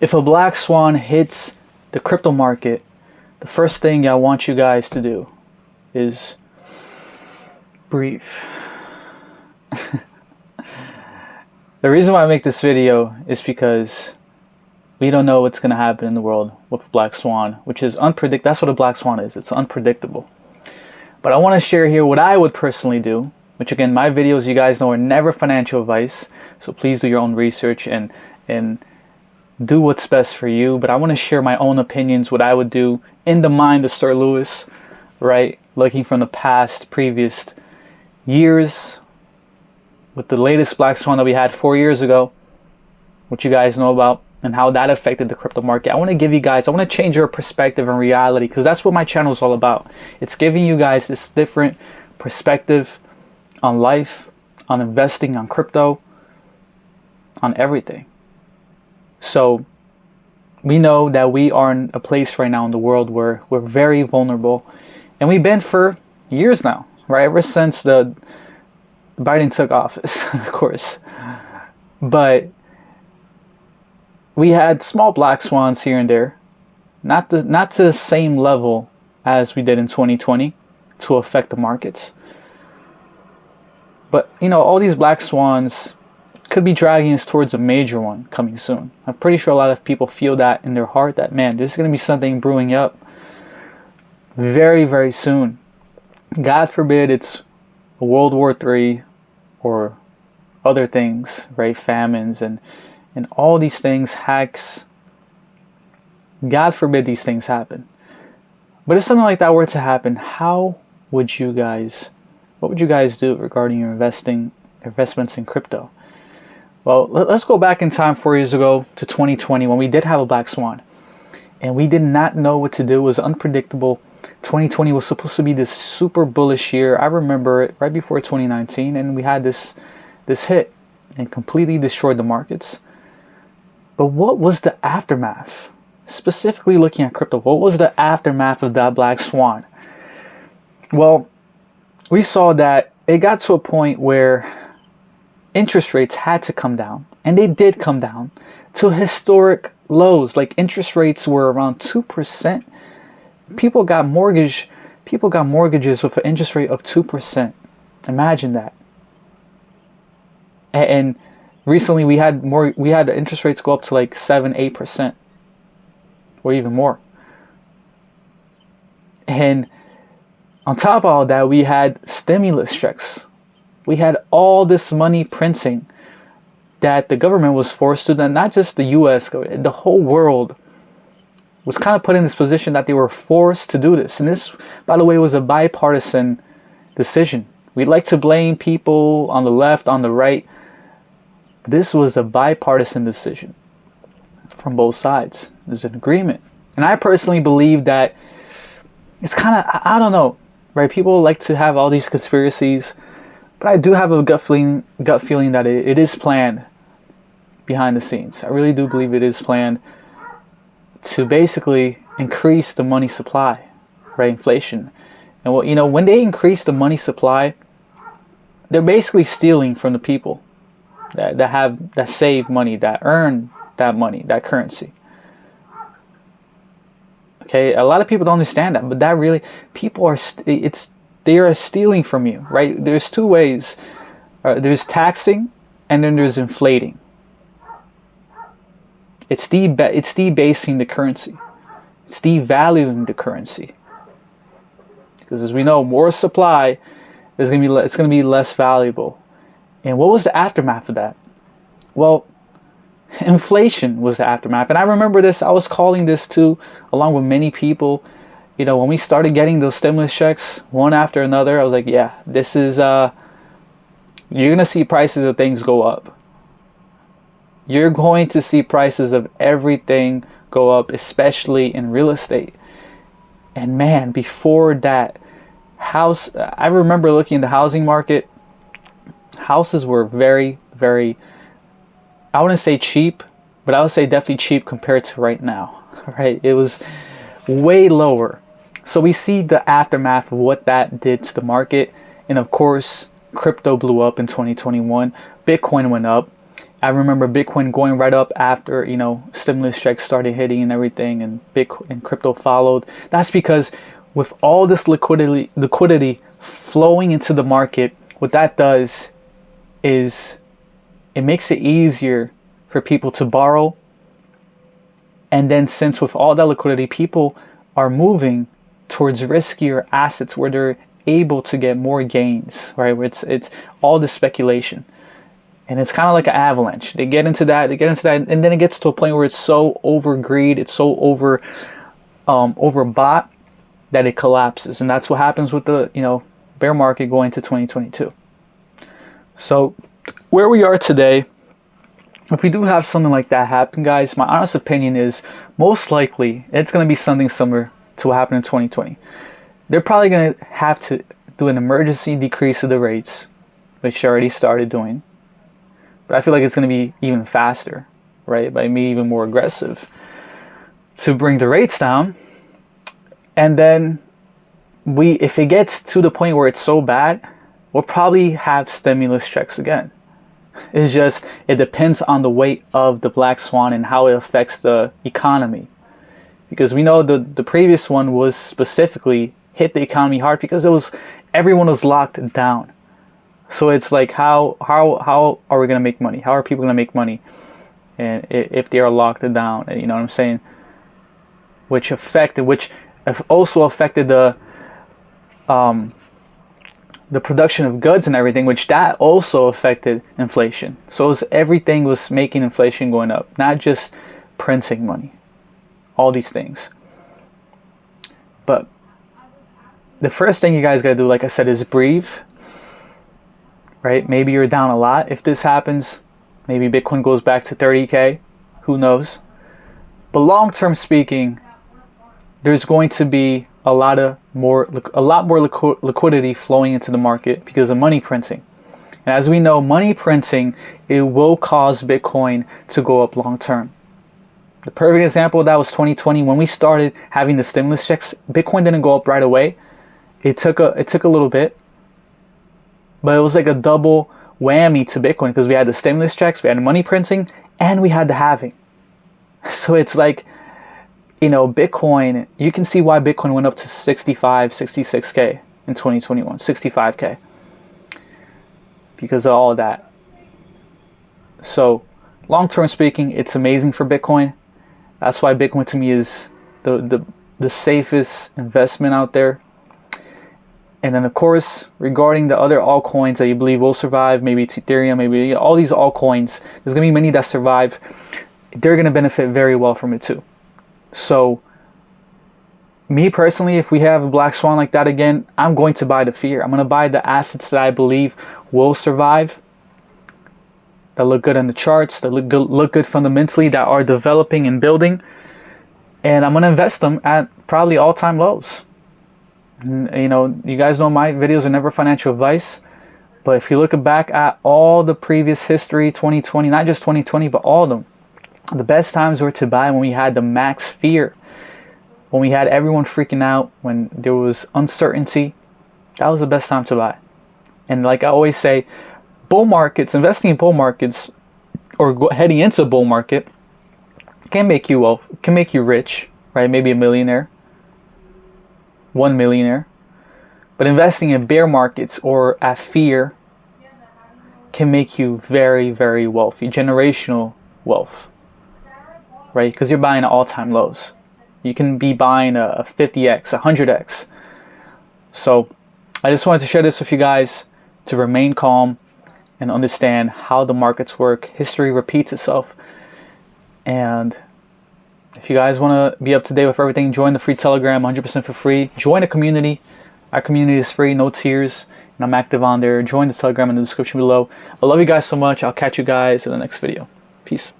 If a black swan hits the crypto market, the first thing I want you guys to do is breathe. The reason why I make this video is because we don't know what's going to happen in the world with Black Swan, which is unpredictable. That's what a Black Swan is. It's unpredictable. But I want to share here what I would personally do, which again, my videos, you guys know, are never financial advice. So please do your own research and do what's best for you. But I want to share my own opinions, what I would do in the mind of Sir Lewis, right? Looking from the past, previous years, with the latest Black Swan that we had 4 years ago, what you guys know about, and how that affected the crypto market. I want to give you guys, I want to change your perspective and reality, because that's what my channel is all about. It's giving you guys this different perspective on life, on investing, on crypto, on everything. So we know that we are in a place right now in the world where we're very vulnerable, and we've been for years now, right? Ever since the Biden took office, of course. But we had small black swans here and there, not to the same level as we did in 2020 to affect the markets. But you know, all these black swans could be dragging us towards a major one coming soon. I'm pretty sure a lot of people feel that in their heart, that man, there's going to be something brewing up very, very soon. God forbid it's a World War III or other things, right? Famines and all these things, hacks. God forbid these things happen. But if something like that were to happen, what would you guys do regarding your investments in crypto? Well, let's go back in time 4 years ago to 2020 when we did have a black swan. And we did not know what to do. It was unpredictable. 2020 was supposed to be this super bullish year. I remember it right before 2019, and we had this hit and completely destroyed the markets. But what was the aftermath? Specifically looking at crypto, what was the aftermath of that black swan? Well, we saw that it got to a point where interest rates had to come down, and they did come down to historic lows. Like interest rates were around 2%. People got mortgages with an interest rate of 2%. Imagine that. And recently we had interest rates go up to like 7-8% or even more. And on top of all that, we had stimulus checks. We had all this money printing that the government was forced to, not just the US, the whole world was kind of put in this position that they were forced to do this. And this, by the way, was a bipartisan decision. We'd like to blame people on the left, on the right. This was a bipartisan decision from both sides. There's an agreement. And I personally believe that it's kind of, I don't know, right? People like to have all these conspiracies, but I do have a gut feeling that it is planned behind the scenes. I really do believe it is planned to basically increase the money supply, right? Inflation. And what, you know, when they increase the money supply, they're basically stealing from the people that save money, that earn that money, that currency. Okay, a lot of people don't understand that, but that really, people are they are stealing from you, right? There's two ways. There's taxing, and then there's inflating. It's debasing the currency. It's devaluing the currency. Because as we know, more supply is going to be it's going to be less valuable. And what was the aftermath of that? Well, inflation was the aftermath. And I remember this. I was calling this too, along with many people. You know, when we started getting those stimulus checks one after another, I was like, yeah, this is you're going to see prices of things go up. You're going to see prices of everything go up, especially in real estate. And man, before that, I remember looking at the housing market. Houses were very, very, I wouldn't say cheap, but I would say definitely cheap compared to right now, right? It was way lower. So we see the aftermath of what that did to the market. And of course, crypto blew up in 2021. Bitcoin went up. I remember Bitcoin going right up after, you know, stimulus checks started hitting and everything, and Bitcoin and crypto followed. That's because with all this liquidity flowing into the market, what that does is it makes it easier for people to borrow. And then since with all that liquidity, people are moving towards riskier assets where they're able to get more gains, right? Where it's all the speculation. And it's kind of like an avalanche. They get into that, and then it gets to a point where it's so over greed, it's so overbought that it collapses. And that's what happens with the, you know, bear market going into 2022. So where we are today, if we do have something like that happen, guys, my honest opinion is most likely it's going to be something similar to what happened in 2020. They're probably going to have to do an emergency decrease of the rates, which they already started doing. But I feel like it's going to be even faster, right? By me even more aggressive to bring the rates down. And then if it gets to the point where it's so bad, we'll probably have stimulus checks again. It's just, it depends on the weight of the Black Swan and how it affects the economy. Because we know the previous one was specifically hit the economy hard because everyone was locked down. So it's like, how are we going to make money? How are people going to make money and if they are locked down? You know what I'm saying? Which also affected the production of goods and everything, which that also affected inflation. So everything was making inflation going up, not just printing money, all these things. But the first thing you guys got to do, like I said, is breathe. Right? Maybe you're down a lot if this happens. Maybe Bitcoin goes back to 30K. Who knows? But long-term speaking, there's going to be a lot more liquidity flowing into the market because of money printing. And as we know, money printing, it will cause Bitcoin to go up long-term. The perfect example of that was 2020 when we started having the stimulus checks. Bitcoin didn't go up right away. It took a little bit. But it was like a double whammy to Bitcoin because we had the stimulus checks, we had the money printing, and we had the halving. So it's like, you know, Bitcoin, you can see why Bitcoin went up to 65, 66K in 2021, 65K. Because of all of that. So long-term speaking, it's amazing for Bitcoin. That's why Bitcoin to me is the safest investment out there. And then, of course, regarding the other altcoins that you believe will survive, maybe it's Ethereum, maybe all these altcoins, there's going to be many that survive. They're going to benefit very well from it too. So, me personally, if we have a Black Swan like that again, I'm going to buy the fear. I'm going to buy the assets that I believe will survive, that look good on the charts, that look good fundamentally, that are developing and building. And I'm going to invest them at probably all-time lows. You know, you guys know my videos are never financial advice, but if you look back at all the previous history, 2020, not just 2020, but all of them, the best times were to buy when we had the max fear, when we had everyone freaking out, when there was uncertainty. That was the best time to buy. And like I always say, bull markets, investing in bull markets, or heading into a bull market, can make you rich, right? Maybe a millionaire. 1 millionaire. But investing in bear markets or at fear can make you very, very wealthy, generational wealth, right? Because you're buying at all-time lows. You can be buying a 50x, 100x. So I just wanted to share this with you guys to remain calm and understand how the markets work. History repeats itself. And if you guys want to be up to date with everything, join the free Telegram, 100% for free. Join a community. Our community is free, no tiers, and I'm active on there. Join the Telegram in the description below. I love you guys so much. I'll catch you guys in the next video. Peace.